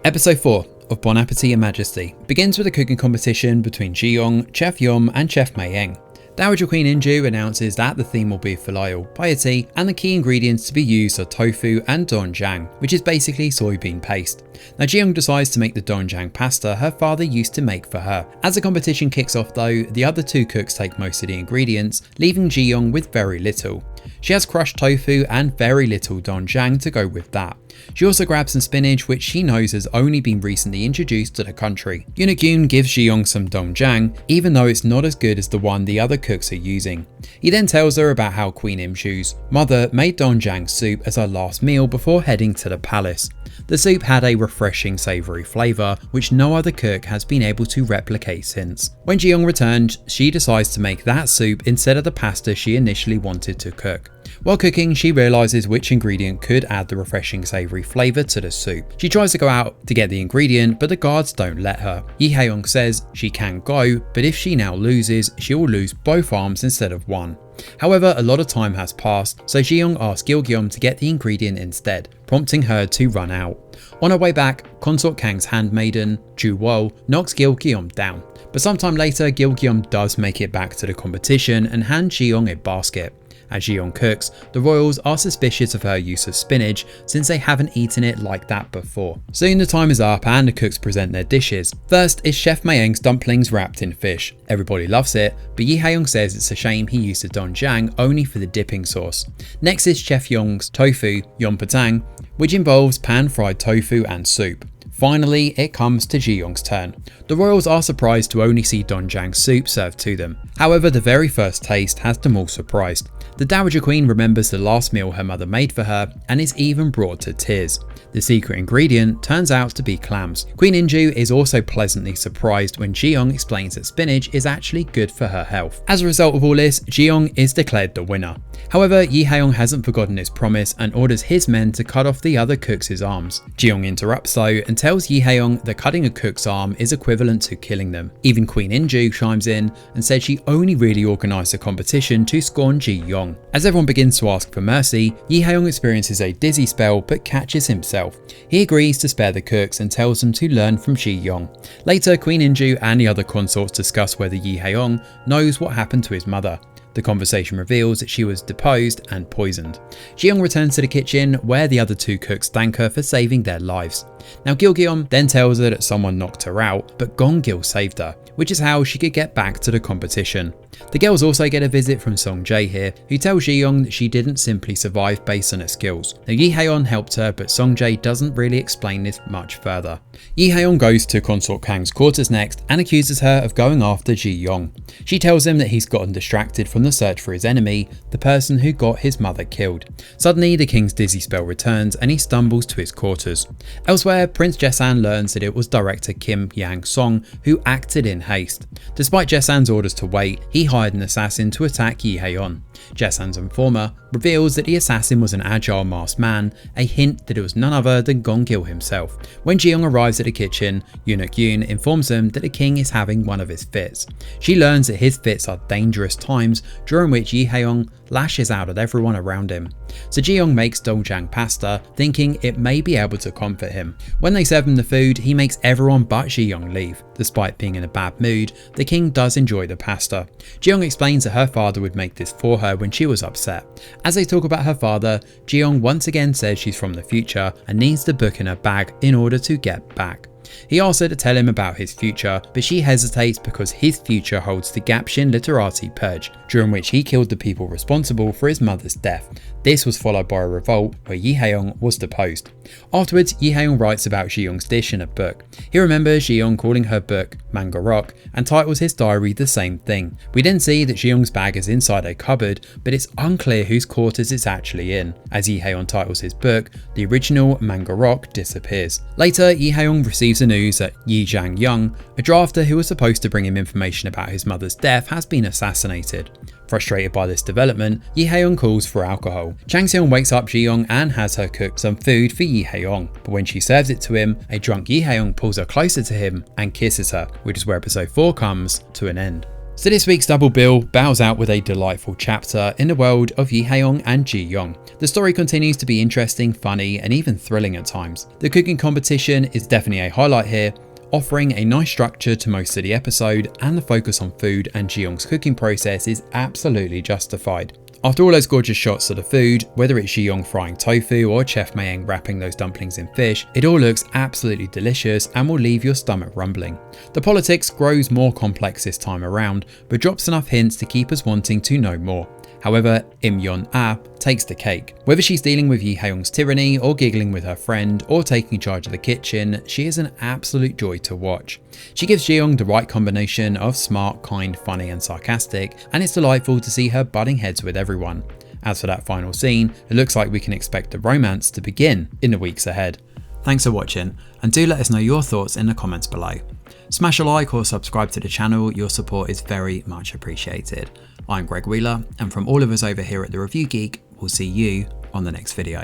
Episode 4 of Bon Appétit and Majesty begins with a cooking competition between Ji-young, Chef Yum and Chef Mei-eng. Dowager Queen Inju announces that the theme will be filet piety and the key ingredients to be used are tofu and doenjang, which is basically soybean paste. Now Ji-young decides to make the doenjang pasta her father used to make for her. As the competition kicks off though, the other two cooks take most of the ingredients, leaving Ji-young with very little. She has crushed tofu and very little doenjang to go with that. She also grabs some spinach which she knows has only been recently introduced to the country. Yoon gives Ji-young some doenjang, even though it's not as good as the one the other cooks are using. He then tells her about how Queen Imju's mother made doenjang soup as her last meal before heading to the palace. The soup had a refreshing savoury flavour which no other cook has been able to replicate since. When Ji-young returned, she decides to make that soup instead of the pasta she initially wanted to cook. While cooking, she realises which ingredient could add the refreshing savoury flavour to the soup. She tries to go out to get the ingredient, but the guards don't let her. Yi Hae-young says she can go, but if she now loses, she will lose both arms instead of one. However, a lot of time has passed, so Ji-young asks Gil-gyum to get the ingredient instead, prompting her to run out. On her way back, Consort Kang's handmaiden, Ju-wo, knocks Gil-gyum down. But sometime later, Gil-gyum does make it back to the competition and hands Ji-young a basket. As Ji-young cooks, the royals are suspicious of her use of spinach since they haven't eaten it like that before. Soon the time is up and the cooks present their dishes. First is Chef Mei-eng's dumplings wrapped in fish. Everybody loves it, but Yi Hae-young says it's a shame he used the doenjang only for the dipping sauce. Next is Chef Young's tofu, yeonputang, which involves pan-fried tofu and soup. Finally, it comes to Ji-young's turn. The royals are surprised to only see doenjang soup served to them. However, the very first taste has them all surprised. The Dowager Queen remembers the last meal her mother made for her and is even brought to tears. The secret ingredient turns out to be clams. Queen Inju is also pleasantly surprised when Ji-young explains that spinach is actually good for her health. As a result of all this, Ji-young is declared the winner. However, Yi Hae-young hasn't forgotten his promise and orders his men to cut off the other cooks' arms. Ji-young interrupts though and tells Yi Hae-young that cutting a cook's arm is equivalent to killing them. Even Queen Inju chimes in and said she only really organised the competition to scorn Ji-young. As everyone begins to ask for mercy, Yi Hae-young experiences a dizzy spell but catches himself. He agrees to spare the cooks and tells them to learn from Ji-young. Later, Queen Inju and the other consorts discuss whether Yi Hae-young knows what happened to his mother. The conversation reveals that she was deposed and poisoned. Ji-young returns to the kitchen where the other two cooks thank her for saving their lives. Now Gil-gyum then tells her that someone knocked her out, but Gong-gil saved her, which is how she could get back to the competition. The girls also get a visit from Song-jae here, who tells Ji-young that she didn't simply survive based on her skills. Now Yi Hae-yeon helped her, but Song-jae doesn't really explain this much further. Yi Hae-yeon goes to Consort Kang's quarters next and accuses her of going after Ji-young. She tells him that he's gotten distracted from the search for his enemy, the person who got his mother killed. Suddenly, the king's dizzy spell returns and he stumbles to his quarters. Elsewhere, Prince Jae-san learns that it was director Kim Yang-song who acted in haste. Despite Jae-san's orders to wait, he hired an assassin to attack Yi Hae-yeon. Jae-san's informer reveals that the assassin was an agile masked man, a hint that it was none other than Gong-gil himself. When Ji-young arrives at the kitchen, Yoon informs them that the king is having one of his fits. She learns that his fits are dangerous times during which Yi Hae-yeon lashes out at everyone around him. So Ji-young makes doenjang pasta, thinking it may be able to comfort him. When they serve him the food, he makes everyone but Ji-young leave. Despite being in a bad mood, the king does enjoy the pasta. Ji-young explains that her father would make this for her when she was upset. As they talk about her father, Ji-young once again says she's from the future and needs the book in her bag in order to get back. He asks her to tell him about his future, but she hesitates because his future holds the Gapshin Literati Purge, during which he killed the people responsible for his mother's death. This was followed by a revolt where Yi Hae-young was deposed. Afterwards, Yi Hae-young writes about Ji-young's dish in a book. He remembers Ji-young calling her book Manga Rock and titles his diary the same thing. We then see that Ji-young's bag is inside a cupboard, but it's unclear whose quarters it's actually in. As Yi Hae-yeon titles his book, the original Manga Rock disappears. Later, Yi Hae-yeon receives the news that Yi Jang-young, a drafter who was supposed to bring him information about his mother's death, has been assassinated. Frustrated by this development, Yi Hae-yeon calls for alcohol. Chang Seon wakes up Ji-young and has her cook some food for Yi Hae-yeon, but when she serves it to him, a drunk Yi Hae-yeon pulls her closer to him and kisses her, which is where episode 4 comes to an end. So this week's double bill bows out with a delightful chapter in the world of Yi Hae-young and Ji-young. The story continues to be interesting, funny, and even thrilling at times. The cooking competition is definitely a highlight here, offering a nice structure to most of the episode, and the focus on food and Ji-young's cooking process is absolutely justified. After all those gorgeous shots of the food, whether it's Ji-young frying tofu or Chef Mae-eng wrapping those dumplings in fish, it all looks absolutely delicious and will leave your stomach rumbling. The politics grows more complex this time around, but drops enough hints to keep us wanting to know more. However, Im Yeon-ah takes the cake. Whether she's dealing with Yi Hae-young's tyranny or giggling with her friend or taking charge of the kitchen, she is an absolute joy to watch. She gives Ji-young the right combination of smart, kind, funny and sarcastic, and it's delightful to see her butting heads with everyone. As for that final scene, it looks like we can expect the romance to begin in the weeks ahead. Thanks for watching, and do let us know your thoughts in the comments below. Smash a like or subscribe to the channel, your support is very much appreciated. I'm Greg Wheeler, and from all of us over here at The Review Geek, we'll see you on the next video.